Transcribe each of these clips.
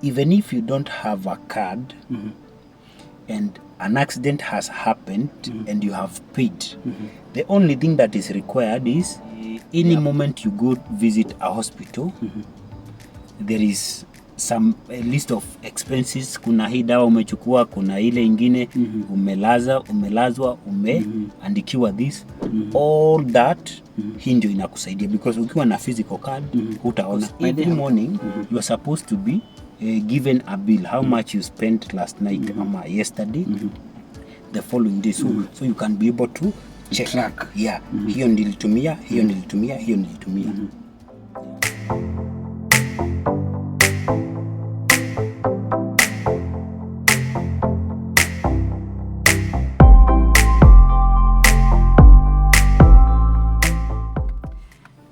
even if you don't have a card and an accident has happened and you have paid, the only thing that is required is any moment you go visit a hospital, there is some list of expenses. Kuna hii dawa umechukua, kuna ile ingine umelazwa, umeandikiwa this, all that hii ndio inakusaidia, because ukiwa na physical card utaona every morning you are supposed to be given a bill, how much you spent last night ama yesterday, the following day, so you can be able to check track. Yeah, hiyo nilitumia, hiyo nilitumia, hiyo nilitumia.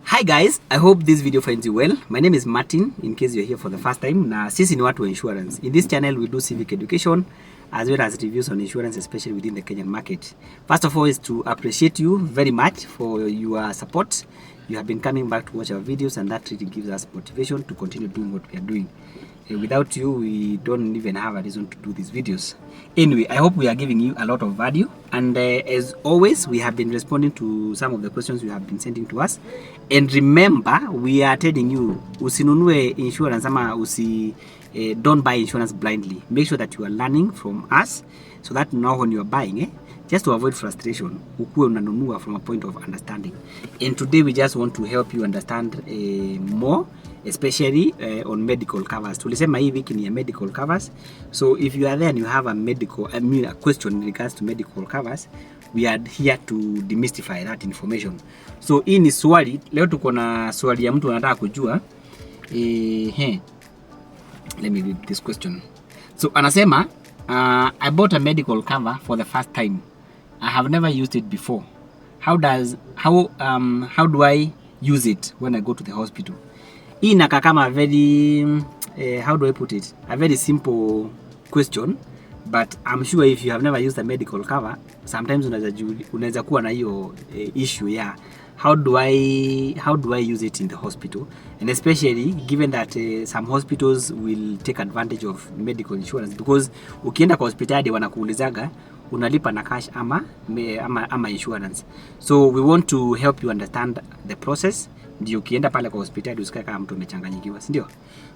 Hi guys, I hope this video finds you well. My name is Martin, in case you're here for the first time. Na sisi ni watu wa insurance. In this channel we do civic education as well as reviews on insurance, especially within the Kenyan market. First of all is to appreciate you very much for your support. You have been coming back to watch our videos, and that really gives us motivation to continue doing what we are doing. Without you, we don't even have a reason to do these videos. Anyway, I hope we are giving you a lot of value, and as always, we have been responding to some of the questions you have been sending to us. And remember, we are telling you, usinunue insurance ama don't buy insurance blindly. Make sure that you are learning from us, so that now when you are buying, just to avoid frustration, ukuwe unanunua from a point of understanding. And today we just want to help you understand more, especially on medical covers. Tulisema hii wiki ni ya medical covers. So if you are there and you have a question in regards to medical covers, we are here to demystify that information. So hii ni swali, leo tuko na swali ya mtu anataka kujua. Let me read this question. So anasema, I bought a medical cover for the first time. I have never used it before. How do I use it when I go to the hospital? Hii inakaa kama very how do I put it? A very simple question, but I'm sure if you have never used a medical cover, sometimes unaweza kuwa na hiyo issue ya how do I use it in the hospital, and especially given that some hospitals will take advantage of medical insurance, because ukienda kwa hospitali wanakuulizaga unalipa na cash ama insurance. So we want to help you understand the process, ndio ukienda pale kwa hospitali usikae kama mtu umechanganyikiwa, si ndio?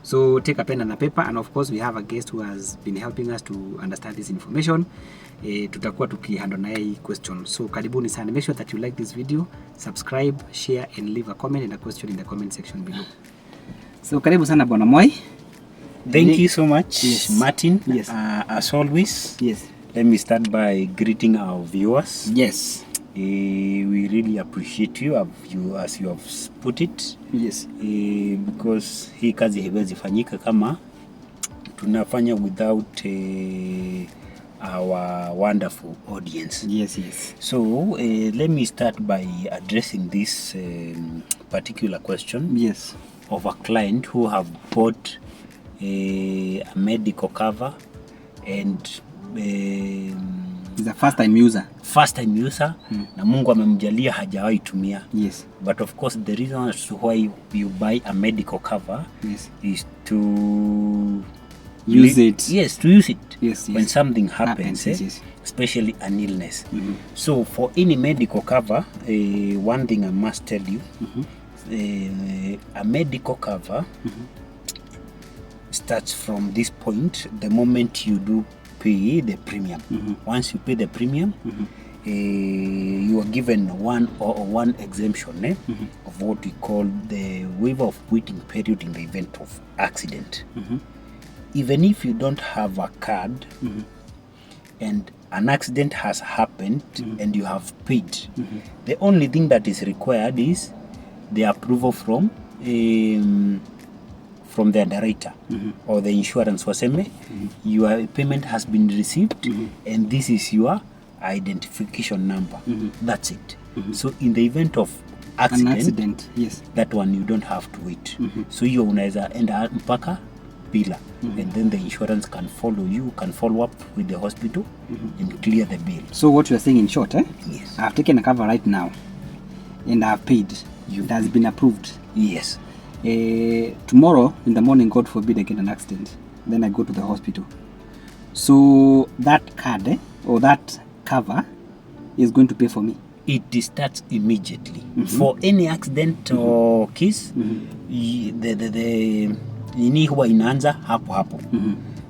So take a pen and a paper, and of course we have a guest who has been helping us to understand this information. Tutakuwa tukihandle na hii question. So karibuni sana. Make sure that you like this video, subscribe, share and leave a comment and a question in the comment section below. So karibu sana Bwana Moi. Thank you so much, yes, Martin. Yes. As always, yes, let me start by greeting our viewers. yes, we really appreciate you as you have put it. yes, because hii kazi haiwezi fanyika kama tunafanya without our wonderful audience. yes, yes. So let me start by addressing this particular question, Yes, of a client who have bought a medical cover and he's a first time user. Na Mungu amemjalia hajawahi tumia. Yes, But of course the reason as to why you buy a medical cover, yes, is to use it. Yes, to use it. Yes, yes. When something happens, yes, yes. especially an illness. So for any medical cover, one thing I must tell you, a medical cover starts from this point the moment you do pay the premium. Once you pay the premium, you are given one exemption of what we call the waiver of waiting period in the event of accident. Even if you don't have a card and an accident has happened and you have paid, the only thing that is required is the approval from the underwriter or the insurance waseme, your payment has been received and this is your identification number. That's it. So in the event of accident, yes, that one you don't have to wait. So hiyo unaweza enda mpaka bila, and then the insurance can follow up with the hospital and clear the bill. So what you are saying in short, Yes. I have taken a cover right now and I have paid. It has been approved. Yes. Tomorrow in the morning, God forbid, I get an accident. then I go to the hospital. So that card or that cover is going to pay for me. It starts immediately. For any accident or case, the nini huwa inaanza hapo hapo.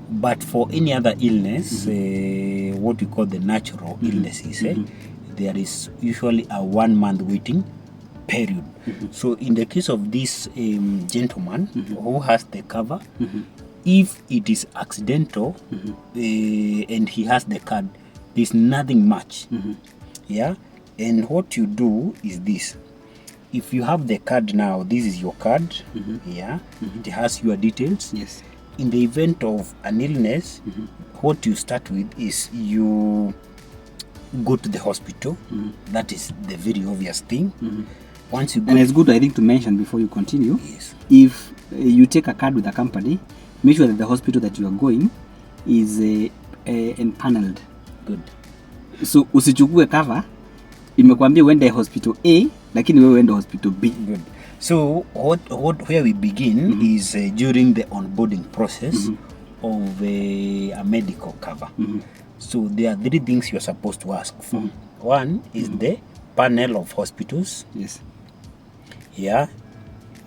But for any other illness, what we call the natural illnesses, there is usually a 1 month waiting period. So in the case of this gentleman who has the cover, if it is accidental and he has the card, there's nothing much. Yeah, and what you do is this. If you have the card now, this is your card. Yeah, it has your details. Yes. In the event of an illness, what you start with is you go to the hospital. That is the very obvious thing. Once you go, and it's good, I think, to mention before you continue. Yes. If you take a card with a company, make sure that the hospital that you are going is empaneled. Good. So usichukue cover imekwambia uende hospital A lakini wewe uende hospital B. Good. So where we begin is during the onboarding process of a medical cover. So there are 3 things you are supposed to ask for. One is the panel of hospitals. Yes. Yeah.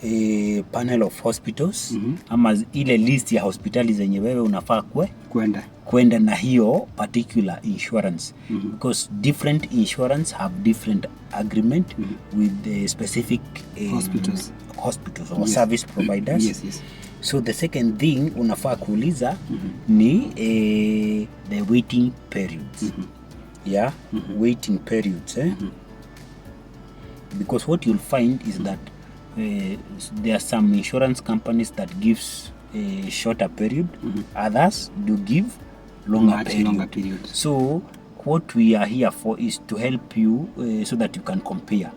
A panel of hospitals. Ama ile list ya hospitali zenye wewe unafaa kwenda na hiyo particular insurance. Because different insurance have different agreement with the specific hospitals or service providers. Yes. So the second thing unafaa kuuliza ni the waiting periods. Yeah, waiting periods. Because what you'll find is that there are some insurance companies that gives a shorter period. Others do give longer period. So what we are here for is to help you so that you can compare.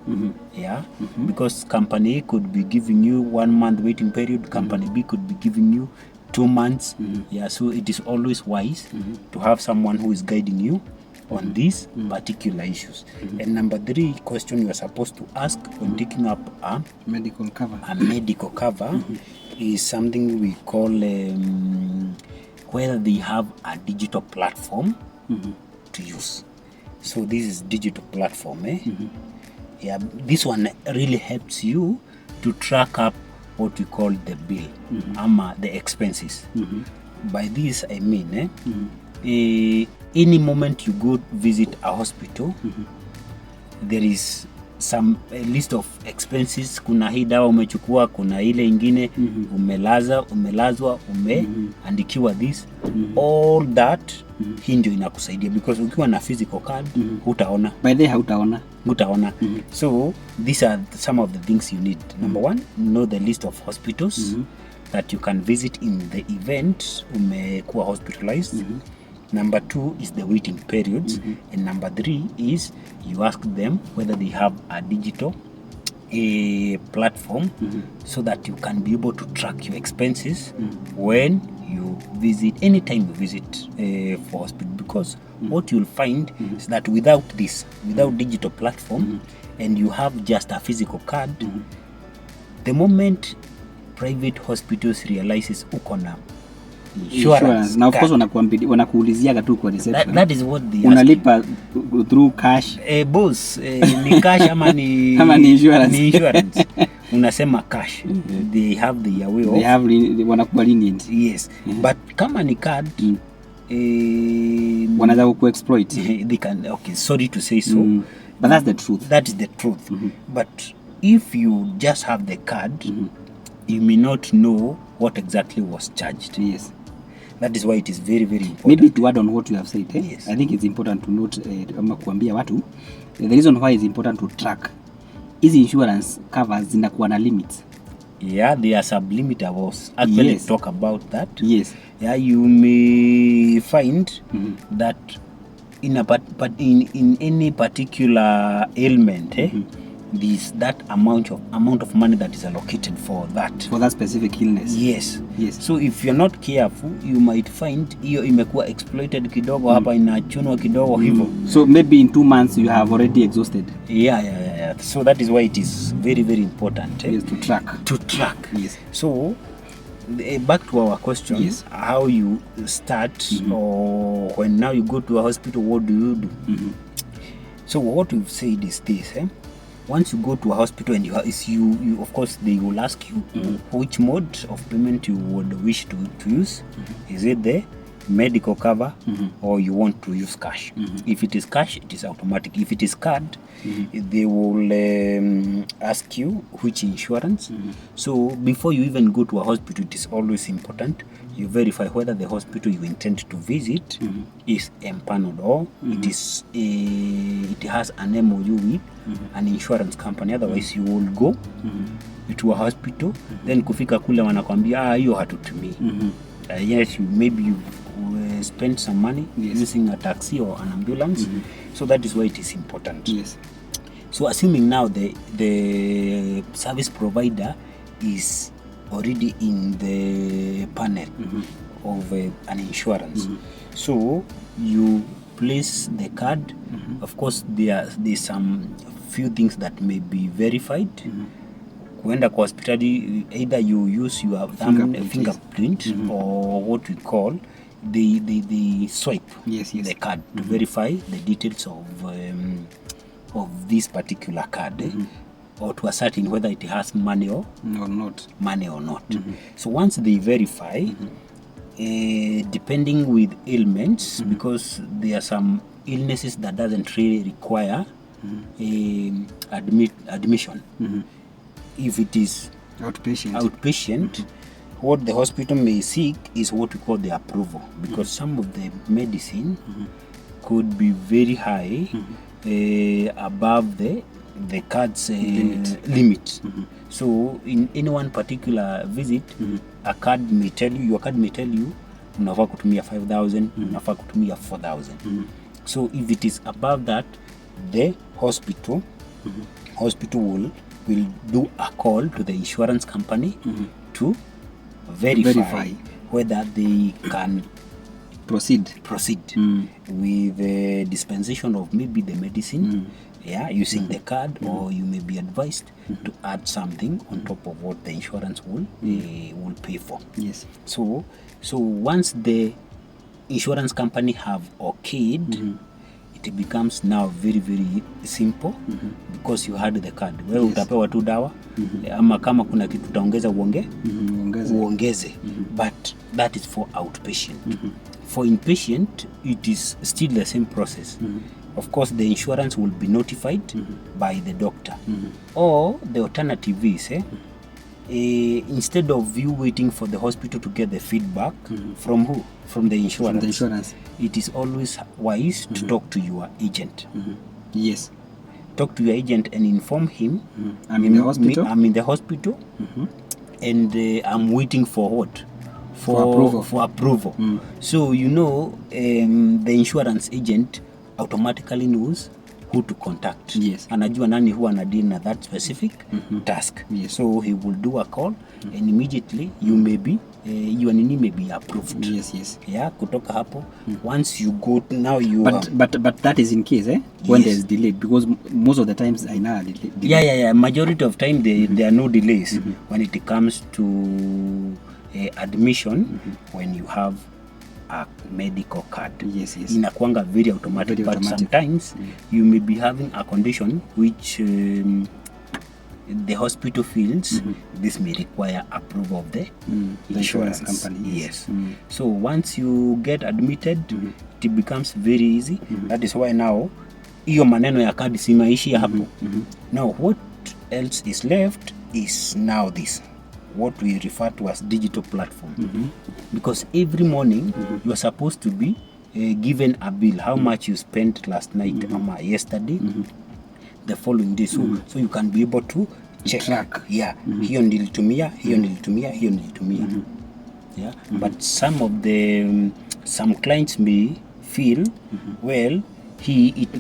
Yeah, because company A could be giving you 1 month waiting period, company B could be giving you 2 months. Yeah, so it is always wise to have someone who is guiding you on these particular issues. And number 3 question you are supposed to ask when taking up a medical cover is something we call whether they have a digital platform to use. So this is digital platform. Yeah, this one really helps you to track up what we call the bill, the expenses. By this I mean any moment you go visit a hospital, there is some list of expenses. Kuna hii dawa umechukua, kuna ile ingine umelazwa, umeandikiwa this. All that hii ndio inakusaidia, because ukiwa na physical card hutaona. By the hutaona. So these are some of the things you need. Number 1, know the list of hospitals that you can visit in the event umekuwa hospitalized. Number 2 is the waiting periods. And number 3 is you ask them whether they have a digital platform so that you can be able to track your expenses when you visit, anytime you visit for hospital. Because what you'll find is that without digital platform and you have just a physical card, the moment private hospitals realizes uko na insurance. Now of course wanakuuliziaga tu kwa reception. That is what they unalipa through cash. Boss, ni cash ama ni insurance. Ni insurance. Unasema cash. They have the way of. They have wanakuwa lenient. Yes. But kama ni card wanaweza kuexploit. They can, okay, sorry to say so. But that's the truth. That is the truth. But if you just have the card, you may not know what exactly was charged. Yes. That is why it is very, very important. Maybe to add on what you have said, Yes. I think it's important to note, ama kuambia watu, the reason why it's important to track is insurance covers zinakuwa na limits. Yeah, there are sub-limit. I was actually talk about that. Yes. Yeah, you may find that in any particular ailment, this that amount of money that is allocated for that specific illness. Yes. So if you're not careful, you might find hiyo imekuwa exploited kidogo, hapa inachunwa kidogo hivyo. So maybe in 2 months you have already exhausted. Yeah. So that is why it is very, very important yes, to track. Yes. So back to our question, Yes. how you start or when now you go to a hospital, what do you do? So what we've said is this, once you go to a hospital and you of course they will ask you which mode of payment you would wish to use. Is it the medical cover or you want to use cash? If it is cash, it is automatic. If it is card, they will ask you which insurance. So before you even go to a hospital, it is always important you verify whether the hospital you intend to visit is empaneled or it has an MOU with an insurance company. Otherwise you will go to a hospital, then kufika kule wanakwambia hiyo hatutumii. Yes, maybe you spend some money using a taxi or an ambulance. So that is why it is important. Yes. So assuming now the service provider is already in the panel of an insurance, so you place the card. Of course there's some few things that may be verified. Kuenda kwa hospitali, either you use your fingerprint or what we call the swipe the card to verify the details of this particular card, or to ascertain whether it has money or not. So once they verify, depending with ailments, because there are some illnesses that doesn't really require admission. If it is outpatient, what the hospital may seek is what we call the approval, because some of the medicine could be very high, above the card's limit. So in any one particular visit, your card may tell you unafaa kutumia 5,000, unafaa kutumia 4,000. So if it is above that, the hospital will do a call to the insurance company to verify whether they can proceed with the dispensation of maybe the medicine, using the card, or you may be advised to add something on top of what the insurance will pay for. Yes. So once the insurance company have okayed, it becomes now very very simple, because you had the card. Wewe utapewa tu dawa, ama kama kuna kitu utaongeza uongeze. But that is for outpatient. For inpatient, it is still the same process. Of course the insurance will be notified by the doctor, or the alternative is instead of you waiting for the hospital to get the feedback from who? From the insurance. It is always wise to talk to your agent. Yes. Talk to your agent and inform him, I'm in the hospital. I'm in the hospital, and I'm waiting for what? For approval. So the insurance agent automatically knows who to contact. Yes. Anajua nani huwa anadeal na that specific task. Yes. So he will do a call, and immediately you may be your nini may be approved. Yes. Yeah, kutoka hapo, once you go now you but that is in case when there's delay, because most of the times I know delay. Yeah, majority of time there are no delays when it comes to admission, when you have a medical card. Yes. Inakuanga very automatic, but sometimes you may be having a condition which the hospital feels this may require approval of the insurance company. Yes. So once you get admitted, it becomes very easy. That is why now hiyo maneno ya kadi si maishi hapo. Now what else is left is now this, what we refer to as digital platform. Because every morning you are supposed to be given a bill, how much you spent last night or yesterday, the following day, so you can be able to track. Hiyo nilitumia. But some clients may feel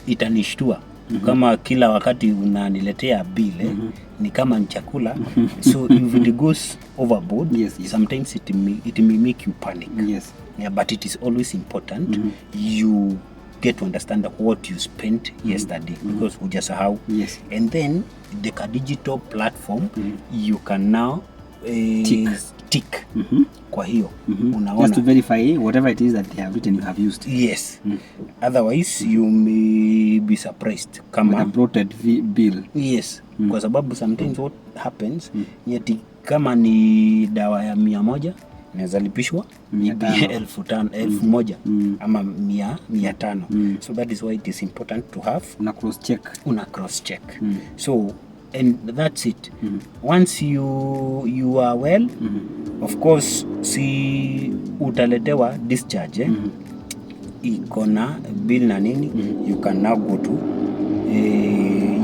itanishtua kama kila wakati unaniletea bill ni kama ni chakula. So if it goes overboard, sometimes it may make you panic. But it is always important you get to understand what you spent yesterday, because hujasahau. And then the digital platform, you can now tick kwa hiyo unaona, just to verify whatever it is that they have written you have used. Yes. Otherwise you may be surprised kama with a bloated bill. Yes. Kwa sababu sometimes what happens yeti kama ni dawa ya 100 inaweza lipishwa 1,000 1,000 ama 100 so that is why it is important to have una cross check. So and that's it. Once you are well, of course si utaletewa discharge iko na bill na nini, you can now go to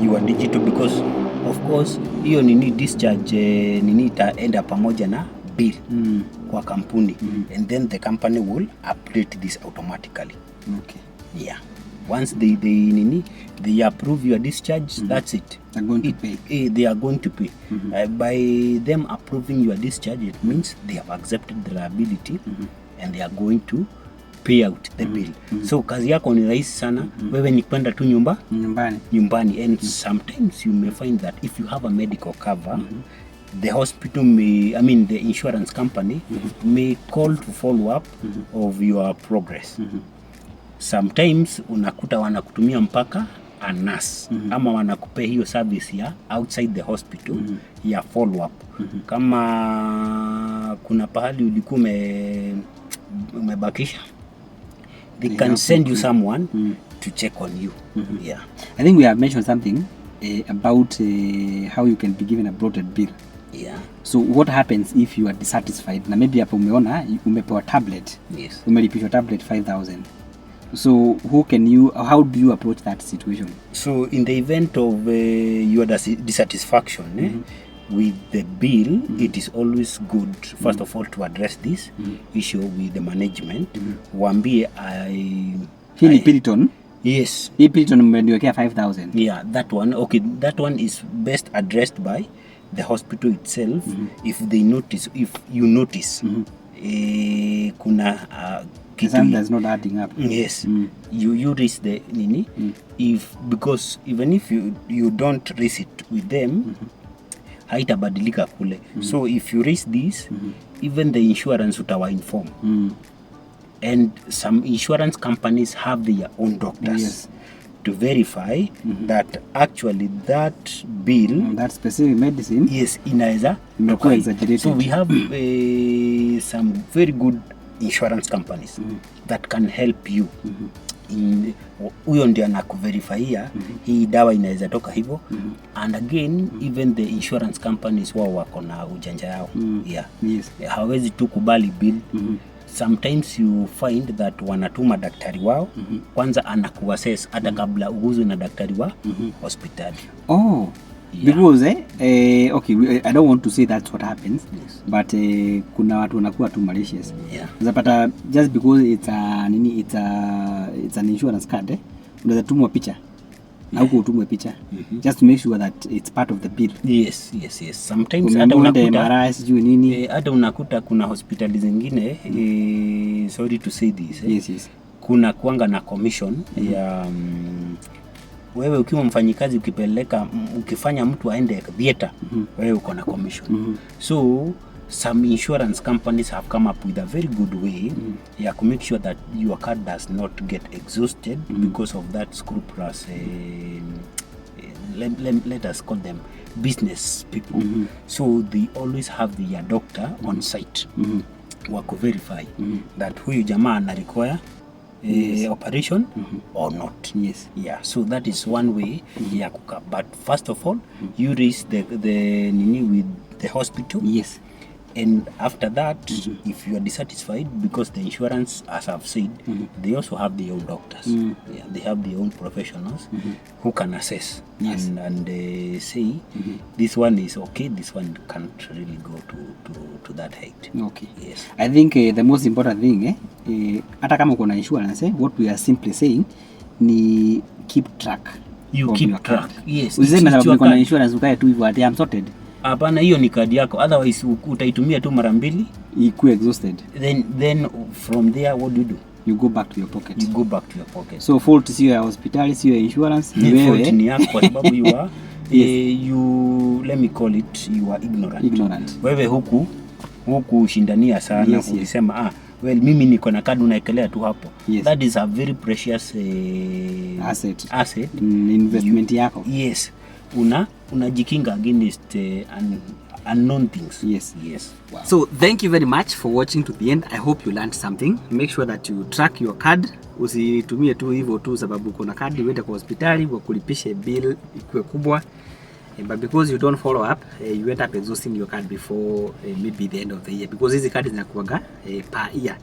your digital, because of course hiyo nini discharge nini itaenda pamoja na bill kwa kampuni and then the company will update this automatically. Okay. Yeah. Once they approve your discharge, that's it. They're going to pay. They are going to pay. By them approving your discharge, it means they have accepted the liability and they are going to pay out the bill. So kazi yako ni rahisi sana. Wewe ni kwenda tu nyumbani and sometimes you may find that if you have a medical cover, the hospital may, the insurance company may call to follow up of your progress. Sometimes unakuta wanakutumia mpaka a nurse ama wanakupea hiyo service ya outside the hospital ya follow up. Kama kuna pahali ulikuwa umebakisha, they can send you someone to check on you. Yeah. I think we have mentioned something about how you can be given a bloated bill. Yeah. So what happens if you are dissatisfied? Na maybe hapo umeona umepewa tablet. Yes. Umelipishwa tablet 5,000. So how do you approach that situation? So in the event of your dissatisfaction with the bill, it is always good first of all to address this issue with the management. Wambie Hili Piliton. Yes. Hili Piliton umeniwekea 5,000. Yeah, that one. Okay, that one is best addressed by the hospital itself. If you notice kuna something that's not adding up. Yes. You raise the nini because even if you don't raise it with them, haitabadilika kule. So if you raise this, even the insurance utawa inform. And some insurance companies have their own doctors to verify that actually that bill, that specific medicine, yes, inaweza exaggerated. So we have some very good insurance companies that can help you in huyo ndio anakuverifyia hii dawa inaweza toka hivyo. And again even the insurance companies wao wako na ujanja yao. Yes. Hawezi tu kubali bill. Sometimes you find that wanatuma daktari wao kwanza anakuassess hata kabla uguzwe na daktari wa hospitali. Because okay, I don't want to say that's what happens, but kuna watu wanakuwa too malicious. Zapata just because it's an insurance card, unaweza tumwa picha na huko utumwe picha just to make sure that it's part of the bill. Yes. Sometimes hata unakuta nini, hata unakuta kuna hospitali zingine sorry to say this, yes. Kuna kuanga na commission ya wewe ukiwa mfanyikazi ukifanya mtu aende theater, wewe uko na commission. So some insurance companies have come up with a very good way to make sure that your card does not get exhausted because of that scrupulous let us call them business people. So they always have their doctor on site wako verify that huyu jamaa ana require operation or not. So that is one way ya kuka. But first of all you raise the nini with the hospital. And after that, if you are dissatisfied, because the insurance, as I've said, they also have their own doctors. They have their own professionals who can assess and say this one is okay, this one can't really go to that height. I think the most important thing, hata kama uko na insurance, what we are simply saying ni keep track. You keep track. Usiseme sababu uko na insurance ukae tu hivyo ati I'm sorted. Hapana, hiyo ni kadi yako, otherwise utaitumia tu mara mbili ikuwe exhausted. Then from there what do? You go back to your pocket. You go back to your pocket. So fault sio ya hospitali, sio ya insurance, ni wewe. Fault ni yako kwa sababu you let me call it, you are ignorant. Wewe huku shindania sana, ulisema well mimi niko na kadi, unaekelea tu hapo. That is a very precious asset investment yako. Yes, unajikinga against unknown things. Yes. Wow. So thank you very much for watching to the end. I hope you learned something. Make sure that you track your card. Usitumie tu hivyo tu sababu kuna kadi uende kwa hospitali wakulipishe bill ikuwe kubwa. But because you don't follow up, you end up exhausting your card before maybe the end of the year, because hizi kadi zinakuaga per year.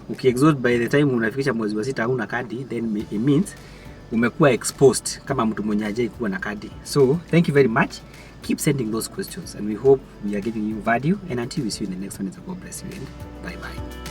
Ukiexhaust by the time unafikisha mwezi wa 6 hauna kadi, then it means umekuwa exposed kama mtu mwenye hajai kuwa na kadi. So thank you very much. Keep sending those questions and we hope we are giving you value, and until we see you in the next one, God bless you and bye bye.